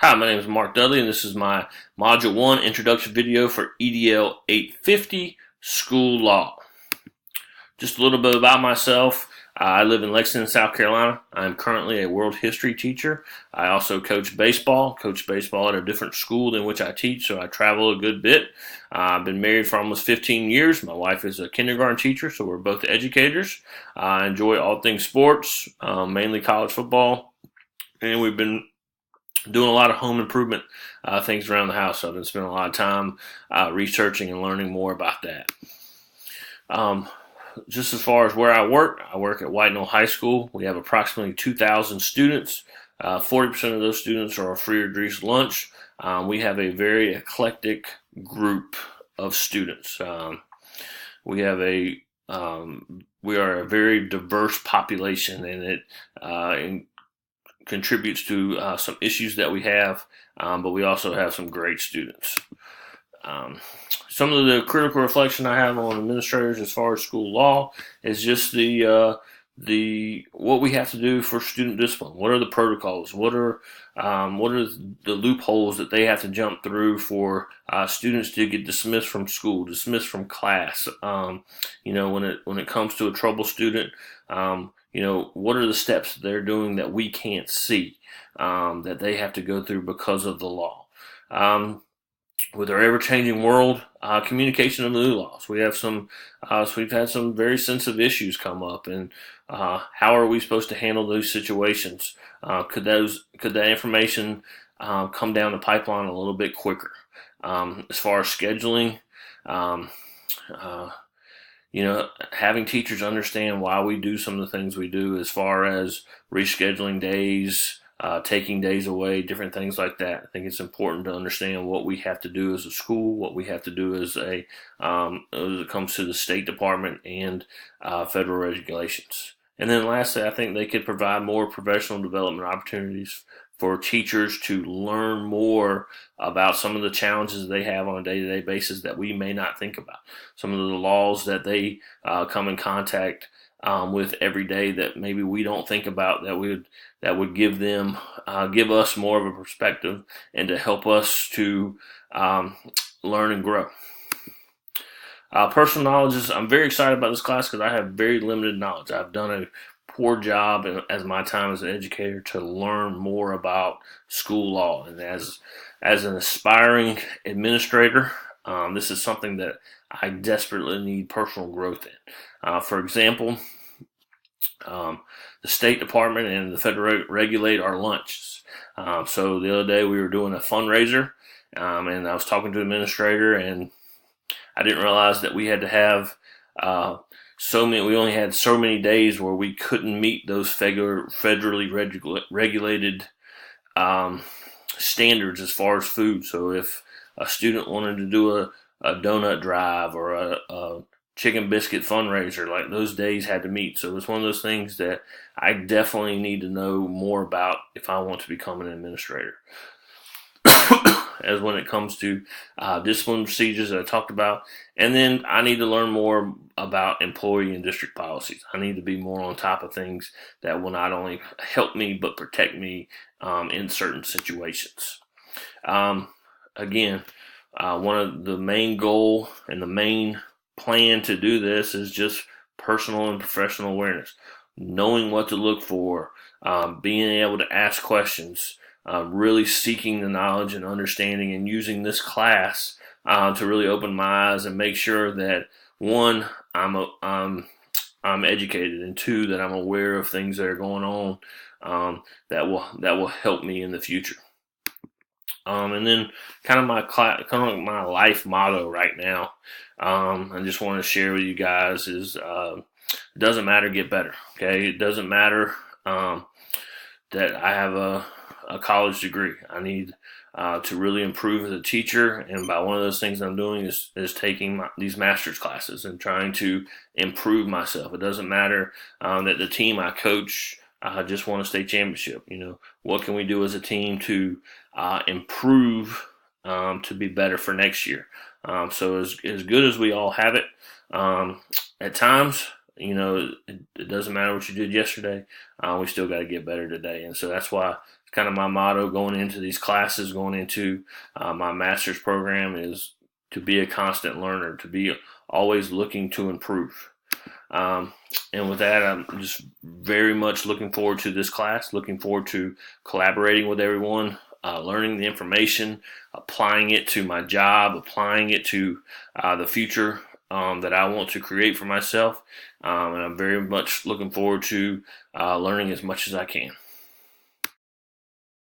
Hi, my name is Mark Dudley, and this is my Module 1 introduction video for EDL 850 School Law. Just a little bit about myself. I live in Lexington, South Carolina. I'm currently a world history teacher. I also coach baseball at a different school than which I teach, so I travel a good bit. I've been married for almost 15 years. My wife is a kindergarten teacher, so we're both educators. I enjoy all things sports, mainly college football, and we've been doing a lot of home improvement things around the house. So I've been spending a lot of time researching and learning more about that. Just as far as where I work at White Knoll High School. We have approximately 2,000 students. 40% of those students are a free or reduced lunch. We have a very eclectic group of students. We are a very diverse population, and it contributes to some issues that we have, but we also have some great students. Some of the critical reflection I have on administrators as far as school law is just the what we have to do for student discipline. What are the protocols? What are the loopholes that they have to jump through for students to get dismissed from school, dismissed from class? When it comes to a trouble student, what are the steps that they're doing that we can't see, that they have to go through because of the law? With our ever-changing world, communication of the new laws, we've had some very sensitive issues come up, and how are we supposed to handle those situations? Could that information come down the pipeline a little bit quicker? As far as scheduling, having teachers understand why we do some of the things we do, as far as rescheduling days, taking days away, different things like that. I think it's important to understand what we have to do as a school, what we have to do as as it comes to the State Department and federal regulations. And then lastly, I think they could provide more professional development opportunities for teachers to learn more about some of the challenges they have on a day-to-day basis that we may not think about. Some of the laws that they come in contact with every day that maybe we don't think about, that would give us more of a perspective and to help us to learn and grow. Personal knowledge I'm very excited about this class because I have very limited knowledge. I've done a poor job as my time as an educator to learn more about school law, and as an aspiring administrator, this is something that I desperately need personal growth in. For example, the State Department and the federal regulate our lunches. So the other day we were doing a fundraiser, and I was talking to the administrator, and I didn't realize that we had to have we only had so many days where we couldn't meet those federally regulated standards as far as food. So if a student wanted to do a donut drive or a chicken biscuit fundraiser, like, those days had to meet. So it's one of those things that I definitely need to know more about if I want to become an administrator. As when it comes to discipline procedures that I talked about. And then I need to learn more about employee and district policies. I need to be more on top of things that will not only help me but protect me in certain situations. Again, one of the main goal and the main plan to do this is just personal and professional awareness, knowing what to look for, being able to ask questions, really seeking the knowledge and understanding, and using this class to really open my eyes and make sure that, one, I'm educated, and two, that I'm aware of things that are going on that will help me in the future. And then kind of my life motto right now, I just want to share with you guys is, it doesn't matter, get better. Okay, it doesn't matter that I have a college degree. I need to really improve as a teacher, and by one of those things I'm doing is taking these master's classes and trying to improve myself. It doesn't matter that the team I coach just won a state championship. What can we do as a team to improve to be better for next year? So as good as we all have it, at times, it doesn't matter what you did yesterday. We still got to get better today. And so that's why It's kind of my motto going into these classes, going into my master's program, is to be a constant learner, to be always looking to improve. And with that, I'm just very much looking forward to this class, looking forward to collaborating with everyone, learning the information, applying it to my job, applying it to the future that I want to create for myself. And I'm very much looking forward to learning as much as I can.